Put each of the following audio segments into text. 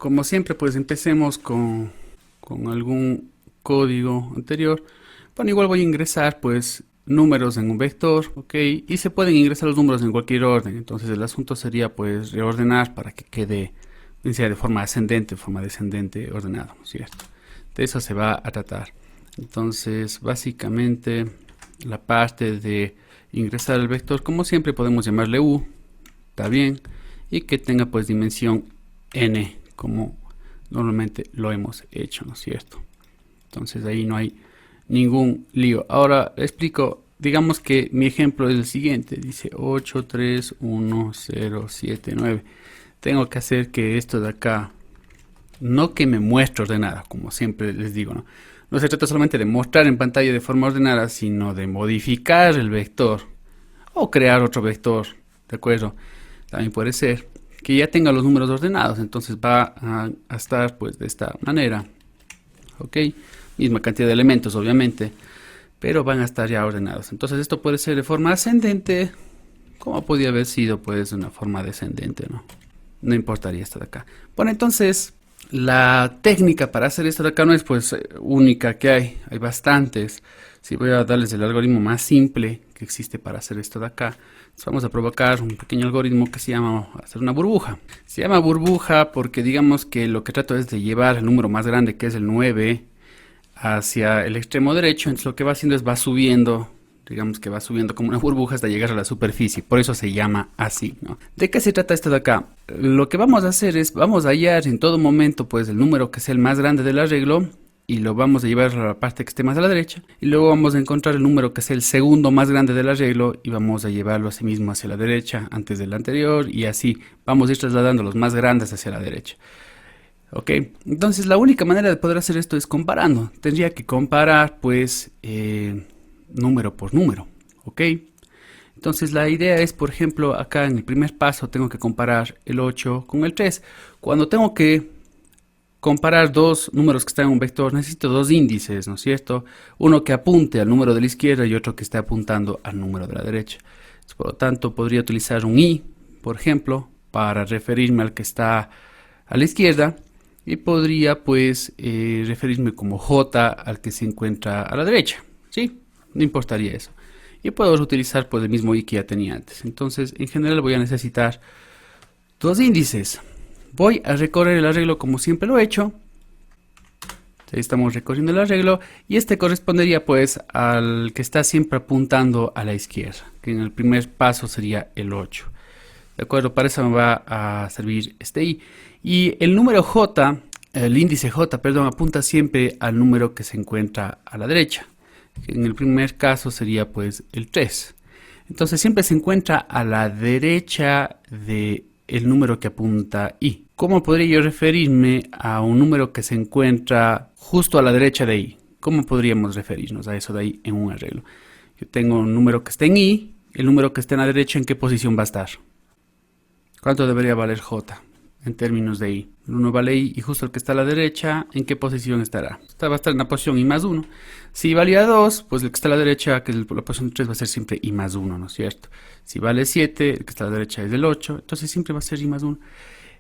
Como siempre, pues empecemos con algún código anterior. Bueno, igual voy a ingresar pues números en un vector, ok, y se pueden ingresar los números en cualquier orden. Entonces el asunto sería pues reordenar para que quede, bien sea de forma ascendente, forma descendente, ordenado, ¿no es cierto? De eso se va a tratar. Entonces básicamente la parte de ingresar al vector, como siempre podemos llamarle u, está bien, y que tenga pues dimensión n, como normalmente lo hemos hecho, ¿no es cierto? Entonces ahí no hay ningún lío. Ahora explico, digamos que mi ejemplo es el siguiente, dice 8, 3, 1, 0, 7, 9. Tengo que hacer que esto de acá, no que me muestre ordenada, como siempre les digo, ¿no? No se trata solamente de mostrar en pantalla de forma ordenada, sino de modificar el vector o crear otro vector, ¿de acuerdo? También puede ser que ya tenga los números ordenados, entonces va a estar pues de esta manera, ok, misma cantidad de elementos obviamente, pero van a estar ya ordenados. Entonces esto puede ser de forma ascendente, como podía haber sido pues de una forma descendente, no importaría esto de acá. Bueno, entonces la técnica para hacer esto de acá no es pues única que hay bastantes. Si voy a darles el algoritmo más simple que existe para hacer esto de acá, entonces vamos a provocar un pequeño algoritmo que se llama hacer una burbuja. Se llama burbuja porque digamos que lo que trato es de llevar el número más grande, que es el 9, hacia el extremo derecho. Entonces lo que va haciendo es va subiendo, digamos que va subiendo como una burbuja hasta llegar a la superficie. Por eso se llama así, ¿no? ¿De qué se trata esto de acá? Lo que vamos a hacer es, vamos a hallar en todo momento pues el número que sea el más grande del arreglo, y lo vamos a llevar a la parte que esté más a la derecha, y luego vamos a encontrar el número que sea el segundo más grande del arreglo y vamos a llevarlo así mismo hacia la derecha antes del anterior, y así vamos a ir trasladando los más grandes hacia la derecha. Ok, entonces la única manera de poder hacer esto es comparando. Tendría que comparar pues número por número, ok. Entonces la idea es, por ejemplo, acá en el primer paso tengo que comparar el 8 con el 3. Cuando tengo que comparar dos números que están en un vector, necesito dos índices, ¿no es cierto? Uno que apunte al número de la izquierda y otro que esté apuntando al número de la derecha. Por lo tanto, podría utilizar un i, por ejemplo, para referirme al que está a la izquierda, y podría pues referirme como j al que se encuentra a la derecha, ¿sí? No importaría eso. Y puedo utilizar pues el mismo i que ya tenía antes. Entonces, en general voy a necesitar dos índices. Voy a recorrer el arreglo como siempre lo he hecho. Ahí estamos recorriendo el arreglo, y este correspondería pues al que está siempre apuntando a la izquierda, que en el primer paso sería el 8. De acuerdo, para eso me va a servir este i. Y el número j, el índice j, perdón, apunta siempre al número que se encuentra a la derecha, que en el primer caso sería pues el 3. Entonces siempre se encuentra a la derecha de el número que apunta i. ¿Cómo podría yo referirme a un número que se encuentra justo a la derecha de i? ¿Cómo podríamos referirnos a eso de ahí en un arreglo? Yo tengo un número que está en i, el número que está en la derecha, ¿en qué posición va a estar? ¿Cuánto debería valer j en términos de i? El 1 vale i, y justo el que está a la derecha, ¿en qué posición estará? Esta va a estar en la posición i más 1. Si valía 2, pues el que está a la derecha, que es la posición 3, va a ser siempre i más 1, ¿no es cierto? Si vale 7, el que está a la derecha es el 8, entonces siempre va a ser i más 1.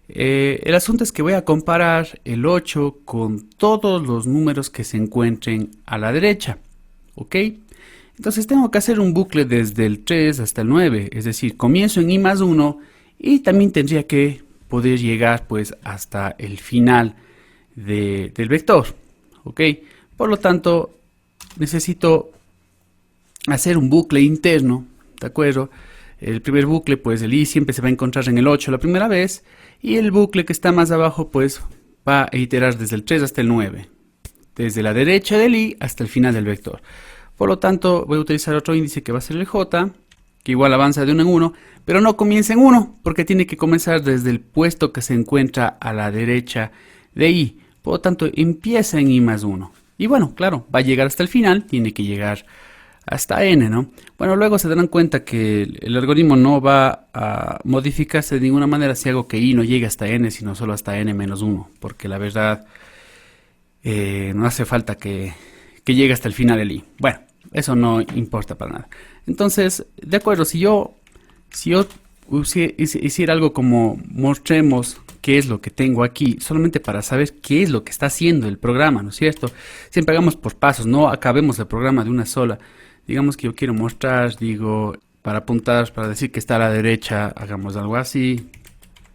El asunto es que voy a comparar el 8 con todos los números que se encuentren a la derecha, ¿ok? Entonces tengo que hacer un bucle desde el 3 hasta el 9, es decir, comienzo en i más 1 y también tendría que poder llegar pues hasta el final del vector, ¿ok? Por lo tanto, necesito hacer un bucle interno, ¿de acuerdo? El primer bucle, pues el i siempre se va a encontrar en el 8 la primera vez, y el bucle que está más abajo pues va a iterar desde el 3 hasta el 9, desde la derecha del i hasta el final del vector. Por lo tanto, voy a utilizar otro índice que va a ser el j, que igual avanza de 1 en 1, pero no comienza en 1, porque tiene que comenzar desde el puesto que se encuentra a la derecha de i. Por lo tanto, empieza en i más 1. Y bueno, claro, va a llegar hasta el final, tiene que llegar hasta n, ¿no? Bueno, luego se darán cuenta que el algoritmo no va a modificarse de ninguna manera si hago que i no llegue hasta n, sino solo hasta n menos 1, porque la verdad no hace falta que llegue hasta el final el i. Bueno, eso no importa para nada. Entonces, de acuerdo, si yo hiciera algo como mostremos qué es lo que tengo aquí, solamente para saber qué es lo que está haciendo el programa, ¿no es cierto? Siempre hagamos por pasos, no acabemos el programa de una sola. Digamos que yo quiero mostrar, digo, para apuntar, para decir que está a la derecha, hagamos algo así.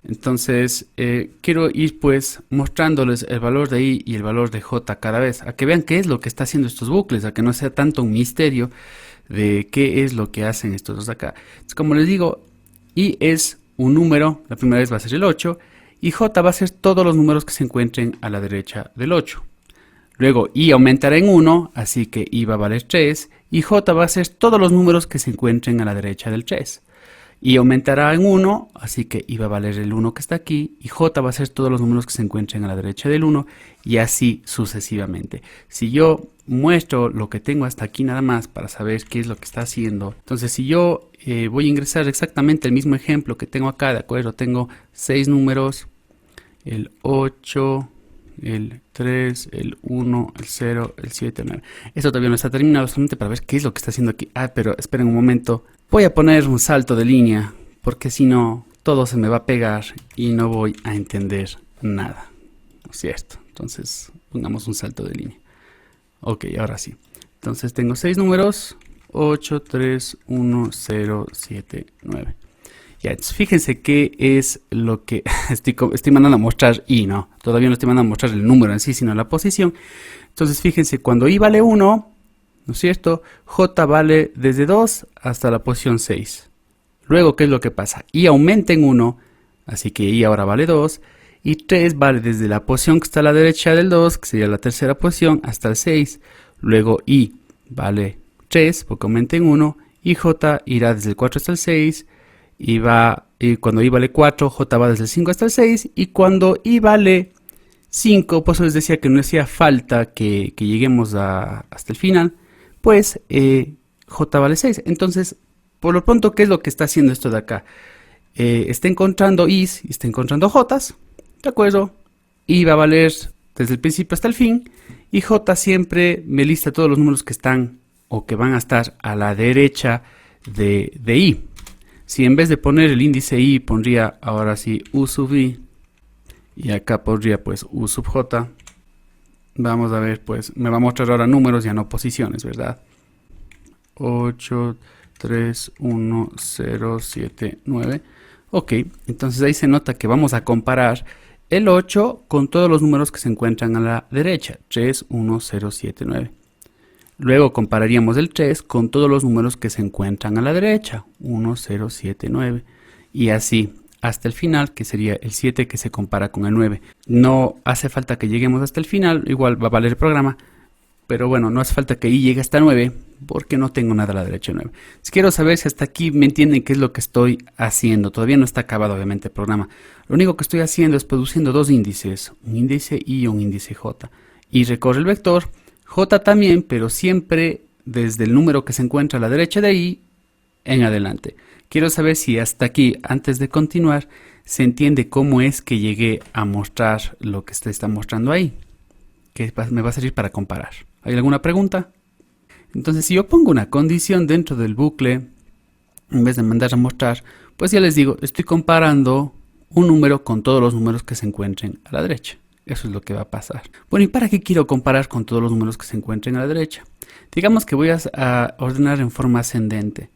Entonces, quiero ir pues mostrándoles el valor de I y el valor de J cada vez, a que vean qué es lo que está haciendo estos bucles, a que no sea tanto un misterio de qué es lo que hacen estos dos de acá. Entonces, como les digo, I es un número, la primera vez va a ser el 8, y J va a ser todos los números que se encuentren a la derecha del 8. Luego I aumentará en 1, así que I va a valer 3, y J va a ser todos los números que se encuentren a la derecha del 3. I aumentará en 1, así que I va a valer el 1 que está aquí, y J va a ser todos los números que se encuentren a la derecha del 1, y así sucesivamente. Si yo muestro lo que tengo hasta aquí nada más para saber qué es lo que está haciendo, entonces si yo voy a ingresar exactamente el mismo ejemplo que tengo acá, ¿de acuerdo? Tengo 6 números, el 8, el 3, el 1, el 0, el 7, el 9. Esto todavía no está terminado, solamente para ver qué es lo que está haciendo aquí. Ah, pero esperen un momento. Voy a poner un salto de línea, porque si no, todo se me va a pegar y no voy a entender nada. ¿No es cierto? Entonces, pongamos un salto de línea. Ok, ahora sí. Entonces tengo 6 números, 8, 3, 1, 0, 7, 9. Ya, entonces fíjense qué es lo que estoy mandando a mostrar I, ¿no? Todavía no estoy mandando a mostrar el número en sí, sino la posición. Entonces fíjense, cuando I vale 1, ¿no es cierto? J vale desde 2 hasta la posición 6. Luego, ¿qué es lo que pasa? I aumenta en 1, así que I ahora vale 2. Y 3 vale desde la posición que está a la derecha del 2, que sería la tercera posición, hasta el 6. Luego I vale 3, porque aumenta en 1. Y J irá desde el 4 hasta el 6. Y cuando I vale 4, J va desde el 5 hasta el 6. Y cuando I vale 5, por eso les decía que no hacía falta que lleguemos hasta el final, pues J vale 6. Entonces, por lo pronto, ¿qué es lo que está haciendo esto de acá? Está encontrando I's y está encontrando J's, ¿de acuerdo? I va a valer desde el principio hasta el fin. Y J siempre me lista todos los números que están o que van a estar a la derecha de I. Si en vez de poner el índice I pondría ahora sí U sub I y acá pondría pues U sub J, vamos a ver, pues me va a mostrar ahora números, ya no posiciones, ¿verdad? 8, 3, 1, 0, 7, 9. Ok, entonces ahí se nota que vamos a comparar el 8 con todos los números que se encuentran a la derecha, 3, 1, 0, 7, 9. Luego compararíamos el 3 con todos los números que se encuentran a la derecha, 1, 0, 7, 9. Y así hasta el final, que sería el 7 que se compara con el 9. No hace falta que lleguemos hasta el final, igual va a valer el programa. Pero bueno, no hace falta que I llegue hasta 9, porque no tengo nada a la derecha de 9. Quiero saber si hasta aquí me entienden qué es lo que estoy haciendo. Todavía no está acabado, obviamente, el programa. Lo único que estoy haciendo es produciendo dos índices, un índice I y un índice J. Y recorre el vector, J también, pero siempre desde el número que se encuentra a la derecha de I en adelante. Quiero saber si hasta aquí, antes de continuar, se entiende cómo es que llegué a mostrar lo que se está mostrando ahí, que me va a servir para comparar. ¿Hay alguna pregunta? Entonces, si yo pongo una condición dentro del bucle, en vez de mandar a mostrar, pues ya les digo, estoy comparando un número con todos los números que se encuentren a la derecha. Eso es lo que va a pasar. Bueno, ¿y para qué quiero comparar con todos los números que se encuentren a la derecha? Digamos que voy a ordenar en forma ascendente.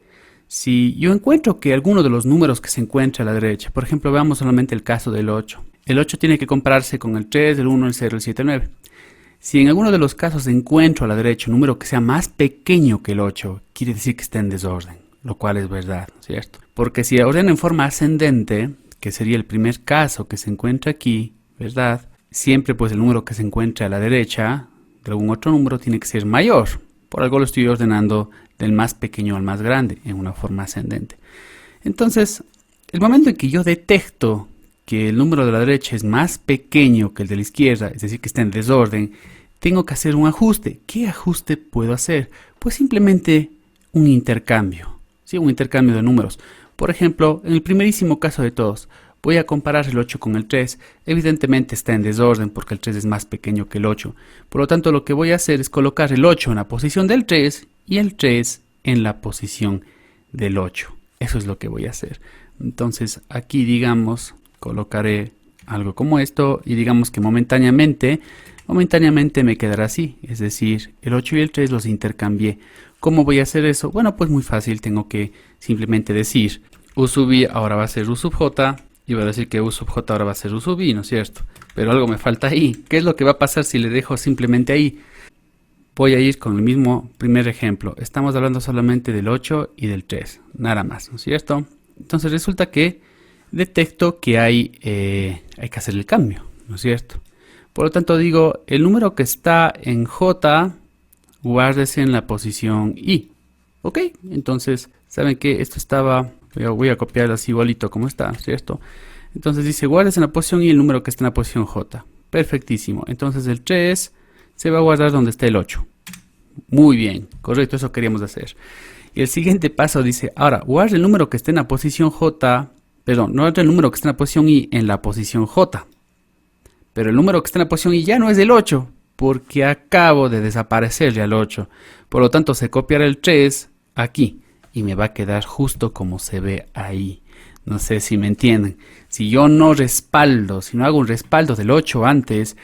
Si yo encuentro que alguno de los números que se encuentra a la derecha, por ejemplo, veamos solamente el caso del 8. El 8 tiene que compararse con el 3, el 1, el 0, el 7, el 9. Si en alguno de los casos encuentro a la derecha un número que sea más pequeño que el 8, quiere decir que está en desorden, lo cual es verdad, ¿cierto? Porque si ordeno en forma ascendente, que sería el primer caso que se encuentra aquí, ¿verdad? Siempre pues el número que se encuentra a la derecha de algún otro número tiene que ser mayor. Por algo lo estoy ordenando del más pequeño al más grande en una forma ascendente. Entonces, el momento en que yo detecto que el número de la derecha es más pequeño que el de la izquierda, es decir, que está en desorden, tengo que hacer un ajuste. ¿Qué ajuste puedo hacer? Pues simplemente un intercambio, ¿sí? Un intercambio de números. Por ejemplo, en el primerísimo caso de todos, voy a comparar el 8 con el 3. Evidentemente está en desorden porque el 3 es más pequeño que el 8. Por lo tanto, lo que voy a hacer es colocar el 8 en la posición del 3 y el 3 en la posición del 8. Eso es lo que voy a hacer. Entonces aquí, digamos, colocaré algo como esto y digamos que momentáneamente me quedará así. Es decir, el 8 y el 3 los intercambié. ¿Cómo voy a hacer eso? Bueno, pues muy fácil. Tengo que simplemente decir u sub i ahora va a ser u sub j. Y voy a decir que u sub j ahora va a ser u sub i, ¿no es cierto? Pero algo me falta ahí. ¿Qué es lo que va a pasar si le dejo simplemente ahí? Voy a ir con el mismo primer ejemplo. Estamos hablando solamente del 8 y del 3. Nada más, ¿no es cierto? Entonces resulta que detecto que hay que hacer el cambio, ¿no es cierto? Por lo tanto digo, el número que está en J, guárdese en la posición I. ¿Ok? Entonces, ¿saben qué? Esto estaba, voy a copiarlo así igualito como está, ¿cierto? Entonces dice, guárdese en la posición I el número que está en la posición J. Perfectísimo. Entonces el 3 se va a guardar donde está el 8. Muy bien, correcto, eso queríamos hacer. Y el siguiente paso dice, ahora, guarde el número que esté en la posición J, perdón, no guarde el número que está en la posición I en la posición J. Pero el número que está en la posición I ya no es el 8, porque acabo de desaparecerle al 8. Por lo tanto, se copiará el 3 aquí y me va a quedar justo como se ve ahí. No sé si me entienden. Si yo no respaldo, si no hago un respaldo del 8 antes,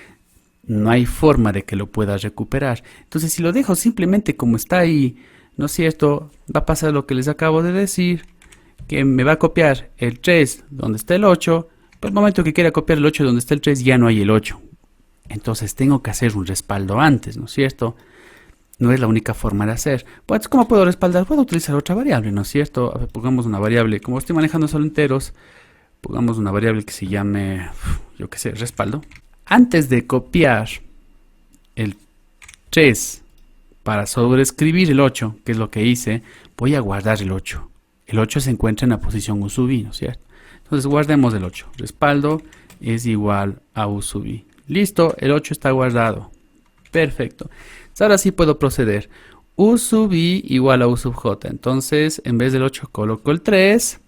no hay forma de que lo pueda recuperar. Entonces, si lo dejo simplemente como está ahí, ¿no es cierto? Va a pasar lo que les acabo de decir, que me va a copiar el 3 donde está el 8. Pero el momento que quiera copiar el 8 donde está el 3, ya no hay el 8. Entonces tengo que hacer un respaldo antes, ¿no es cierto? No es la única forma de hacer. Pues, ¿cómo puedo respaldar? Puedo utilizar otra variable, ¿no es cierto? A ver, pongamos una variable, como estoy manejando solo enteros, pongamos una variable que se llame, yo qué sé, respaldo. Antes de copiar el 3 para sobreescribir el 8, que es lo que hice, voy a guardar el 8. El 8 se encuentra en la posición u sub i, ¿no es cierto? Entonces guardemos el 8. Respaldo es igual a u sub i. Listo, el 8 está guardado. Perfecto. Entonces, ahora sí puedo proceder. U sub i igual a u sub j. Entonces, en vez del 8 coloco el 3.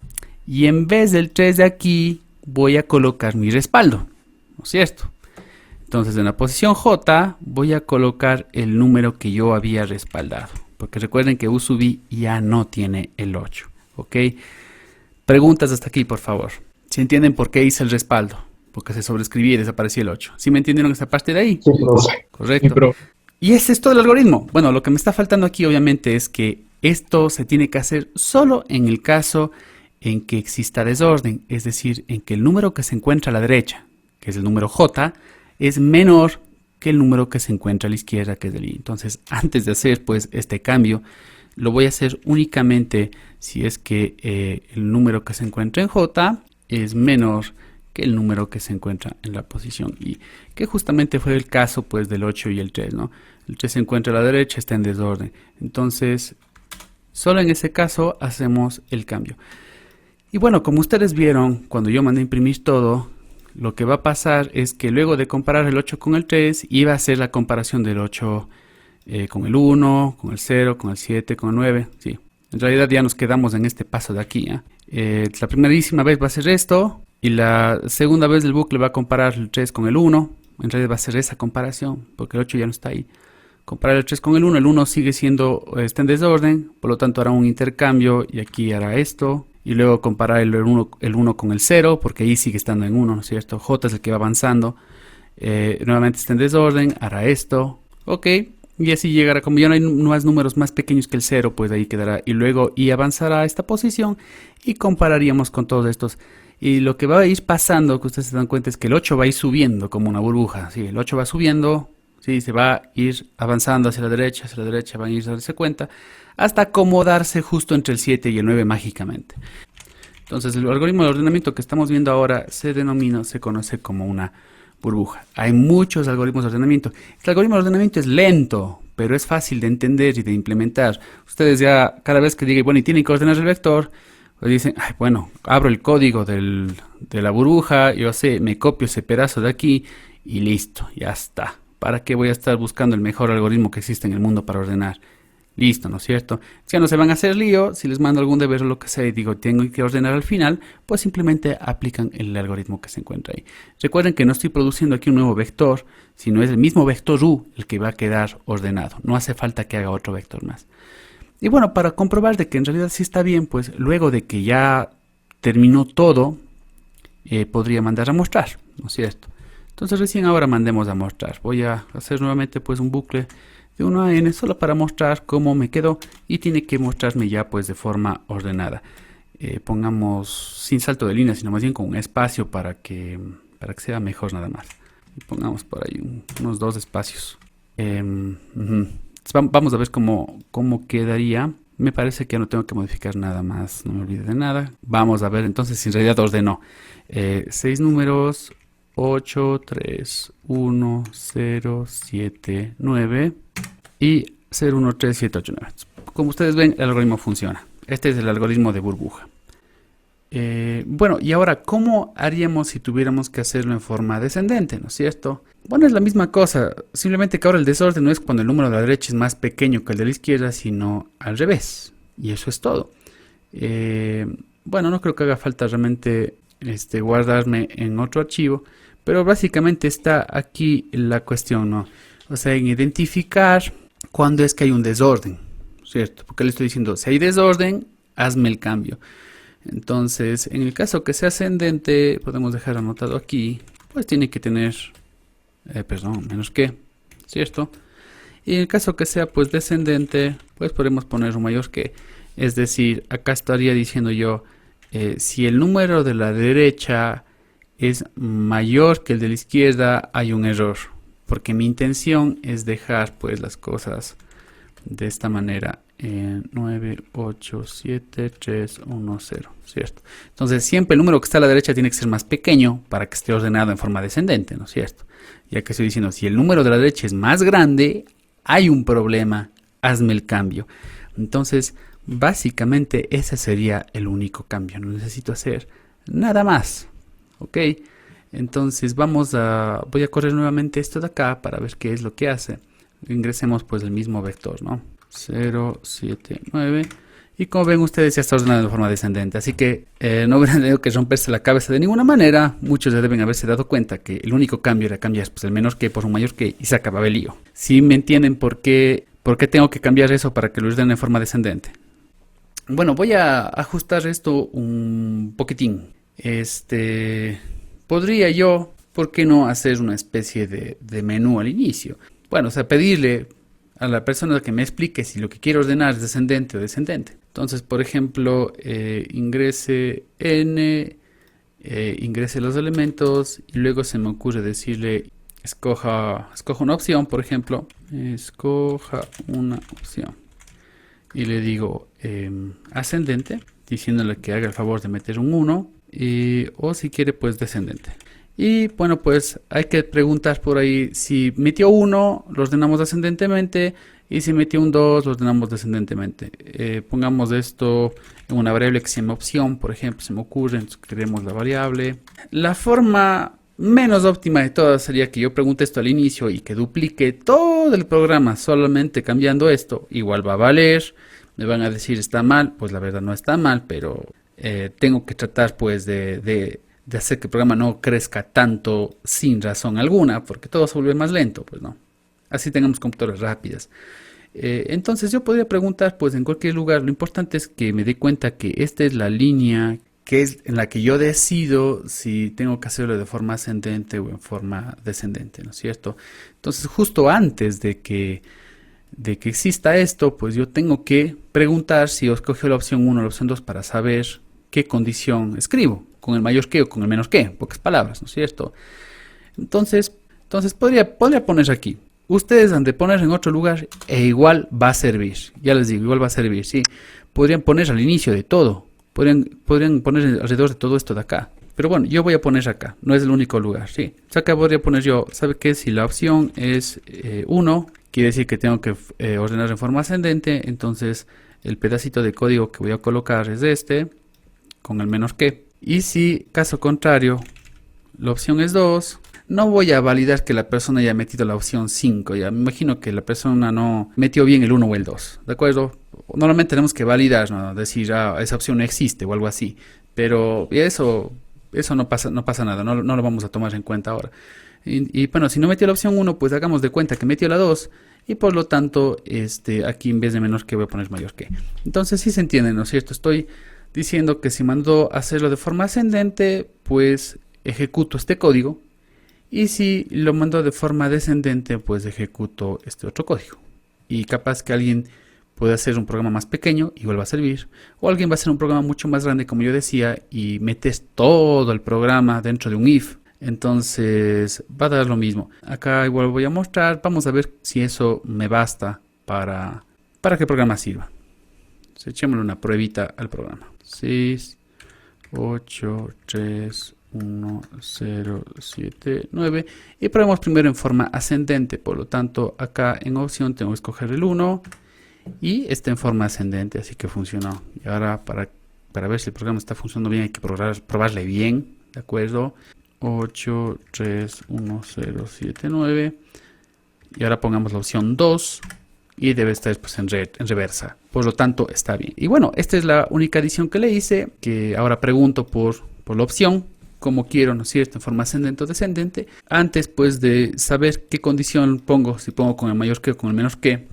Y en vez del 3 de aquí, voy a colocar mi respaldo, ¿no es cierto? Entonces, en la posición j, voy a colocar el número que yo había respaldado. Porque recuerden que u sub i ya no tiene el 8. ¿Ok? Preguntas hasta aquí, por favor. ¿Si entienden por qué hice el respaldo? Porque se sobreescribía y desaparecía el 8. ¿Sí me entendieron esa parte de ahí? Sí, profe. Correcto. Sí, profe. Y ese es todo el algoritmo. Bueno, lo que me está faltando aquí obviamente es que esto se tiene que hacer solo en el caso en que exista desorden. Es decir, en que el número que se encuentra a la derecha, que es el número J, es menor que el número que se encuentra a la izquierda, que es el I. Entonces, antes de hacer pues este cambio, lo voy a hacer únicamente si es que el número que se encuentra en J es menor que el número que se encuentra en la posición I, que justamente fue el caso pues del 8 y el 3, ¿no? El 3 se encuentra a la derecha, está en desorden. Entonces, solo en ese caso hacemos el cambio. Y bueno, como ustedes vieron, cuando yo mandé a imprimir todo, lo que va a pasar es que luego de comparar el 8 con el 3, iba a hacer la comparación del 8 con el 1, con el 0, con el 7, con el 9. Sí, en realidad ya nos quedamos en este paso de aquí. La primerísima vez va a ser esto y la segunda vez del bucle va a comparar el 3 con el 1. En realidad va a ser esa comparación porque el 8 ya no está ahí. Comparar el 3 con el 1 sigue siendo, está en desorden, por lo tanto hará un intercambio y aquí hará esto. Y luego comparar el 1 con el 0 porque ahí sigue estando en 1, ¿no es cierto? J es el que va avanzando. Nuevamente está en desorden, hará esto. Ok. Y así llegará, como ya no hay más números más pequeños que el 0, pues ahí quedará. Y luego y avanzará a esta posición y compararíamos con todos estos. Y lo que va a ir pasando, que ustedes se dan cuenta, es que el 8 va a ir subiendo como una burbuja. Sí, el 8 va subiendo, sí, se va a ir avanzando hacia la derecha, van a ir a darse cuenta, hasta acomodarse justo entre el 7 y el 9 mágicamente. Entonces el algoritmo de ordenamiento que estamos viendo ahora se conoce como una burbuja. Hay muchos algoritmos de ordenamiento. Este algoritmo de ordenamiento es lento, pero es fácil de entender y de implementar. Ustedes ya cada vez que digan, bueno, y tienen que ordenar el vector, pues dicen, ay, bueno, abro el código de la burbuja, yo sé, me copio ese pedazo de aquí y listo, ya está. ¿Para qué voy a estar buscando el mejor algoritmo que existe en el mundo para ordenar? Listo, ¿no es cierto? Si ya no se van a hacer lío, si les mando algún deber o lo que sea y digo tengo que ordenar al final, pues simplemente aplican el algoritmo que se encuentra ahí. Recuerden que no estoy produciendo aquí un nuevo vector, sino es el mismo vector u el que va a quedar ordenado. No hace falta que haga otro vector más. Y bueno, para comprobar de que en realidad sí está bien, pues luego de que ya terminó todo, podría mandar a mostrar, ¿no es cierto? Entonces recién ahora mandemos a mostrar. Voy a hacer nuevamente pues un bucle de 1 a n solo para mostrar cómo me quedó, y tiene que mostrarme ya pues de forma ordenada. Pongamos sin salto de línea, sino más bien con un espacio para que sea mejor nada más. Y pongamos por ahí unos 2 espacios. Vamos a ver cómo quedaría. Me parece que ya no tengo que modificar nada más, no me olvide de nada. Vamos a ver entonces si en realidad ordenó. 6 números, 8, 3, 1, 0, 7, 9 y 0, 1, 3, 7, 8, 9. Como ustedes ven, el algoritmo funciona. Este es el algoritmo de burbuja. Bueno, y ahora, ¿cómo haríamos si tuviéramos que hacerlo en forma descendente, ¿no es cierto? Bueno, es la misma cosa, simplemente que ahora el desorden no es cuando el número de la derecha es más pequeño que el de la izquierda, sino al revés. Y eso es todo. Bueno, no creo que haga falta realmente guardarme en otro archivo, pero básicamente está aquí la cuestión, ¿no? O sea, en identificar cuándo es que hay un desorden, ¿cierto? Porque le estoy diciendo, si hay desorden, hazme el cambio. Entonces, en el caso que sea ascendente, podemos dejar anotado aquí, pues tiene que tener, menos que, ¿cierto? Y en el caso que sea pues descendente, pues podemos poner un mayor que. Es decir, acá estaría diciendo yo, si el número de la derecha es mayor que el de la izquierda, hay un error. Porque mi intención es dejar pues las cosas de esta manera. 9, 8, 7, 3, 1, 0, ¿cierto? Entonces siempre el número que está a la derecha tiene que ser más pequeño para que esté ordenado en forma descendente, ¿no es cierto? Ya que estoy diciendo, si el número de la derecha es más grande, hay un problema, hazme el cambio. Entonces, básicamente ese sería el único cambio, no necesito hacer nada más, ¿ok? Entonces voy a correr nuevamente esto de acá para ver qué es lo que hace. Ingresemos pues el mismo vector, ¿no? 0, 7, 9. Y como ven ustedes, ya está ordenado de forma descendente. Así que no hubieran tenido que romperse la cabeza de ninguna manera. Muchos ya deben haberse dado cuenta que el único cambio era cambiar pues, el menor que por un mayor que, y se acababa el lío. ¿Sí me entienden por qué tengo que cambiar eso para que lo ordenen de forma descendente? Bueno, voy a ajustar esto un poquitín. Podría yo, ¿por qué no hacer una especie de menú al inicio? Bueno, o sea, pedirle a la persona que me explique si lo que quiero ordenar es descendente o descendente. Entonces, por ejemplo, ingrese n, ingrese los elementos y luego se me ocurre decirle, escoja una opción, por ejemplo, escoja una opción. Y le digo ascendente, diciéndole que haga el favor de meter un 1, o si quiere, pues descendente. Y bueno, pues hay que preguntar por ahí si metió 1, lo ordenamos ascendentemente, y si metió un 2, lo ordenamos descendentemente. Pongamos esto en una variable que se llama opción, por ejemplo, se me ocurre, entonces creemos la variable. La forma menos óptima de todas sería que yo pregunte esto al inicio y que duplique todo el programa solamente cambiando esto. Igual va a valer, me van a decir está mal, pues la verdad no está mal, pero tengo que tratar pues de hacer que el programa no crezca tanto sin razón alguna, porque todo se vuelve más lento, pues no. Así tengamos computadoras rápidas. Entonces yo podría preguntar pues en cualquier lugar, lo importante es que me dé cuenta que esta es la línea que es en la que yo decido si tengo que hacerlo de forma ascendente o en forma descendente, ¿no es cierto? Entonces justo antes de que exista esto, pues yo tengo que preguntar si yo escogió la opción 1 o la opción 2 para saber qué condición escribo, con el mayor que o con el menos que, en pocas palabras, ¿no es cierto? Entonces podría poner aquí. Ustedes han de poner en otro lugar e igual va a servir. Ya les digo, igual va a servir, sí. Podrían poner al inicio de todo. Podrían poner alrededor de todo esto de acá. Pero bueno, yo voy a poner acá. No es el único lugar, sí. O sea, acá podría poner yo, ¿sabe qué? Si la opción es 1, quiere decir que tengo que ordenar en forma ascendente. Entonces, el pedacito de código que voy a colocar es este, con el menos que. Y si, caso contrario, la opción es 2, no voy a validar que la persona haya metido la opción 5. Ya me imagino que la persona no metió bien el 1 o el 2. ¿De acuerdo? Normalmente tenemos que validar, ¿no? Decir, esa opción no existe o algo así. Pero eso no pasa nada, no lo vamos a tomar en cuenta ahora. Y bueno, si no metió la opción 1, pues hagamos de cuenta que metió la 2. Y por lo tanto, aquí en vez de menor que voy a poner mayor que. Entonces sí se entiende, ¿no es cierto? Estoy diciendo que si mandó a hacerlo de forma ascendente, pues ejecuto este código. Y si lo mandó de forma descendente, pues ejecuto este otro código. Y capaz que alguien puede hacer un programa más pequeño, igual va a servir. O alguien va a hacer un programa mucho más grande, como yo decía, y metes todo el programa dentro de un if. Entonces va a dar lo mismo. Acá igual voy a mostrar. Vamos a ver si eso me basta para que el programa sirva. Entonces, echémosle una pruebita al programa. 6, 8, 3, 1, 0, 7, 9. Y probemos primero en forma ascendente. Por lo tanto, acá en opción tengo que escoger el 1. Y está en forma ascendente, así que funcionó. Y ahora para ver si el programa está funcionando bien, hay que probarle bien. ¿De acuerdo? 8, 3, 1, 0, 7, 9. Y ahora pongamos la opción 2. Y debe estar pues, en reversa. Por lo tanto, está bien. Y bueno, esta es la única adición que le hice. Que ahora pregunto por la opción. Como quiero, ¿no es cierto? En forma ascendente o descendente. Antes pues de saber qué condición pongo. Si pongo con el mayor que o con el menor que.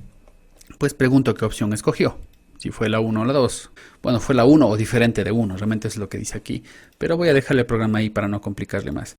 Pues pregunto qué opción escogió. Si fue la 1 o la 2. Bueno, fue la 1 o diferente de 1. Realmente es lo que dice aquí. Pero voy a dejarle el programa ahí para no complicarle más.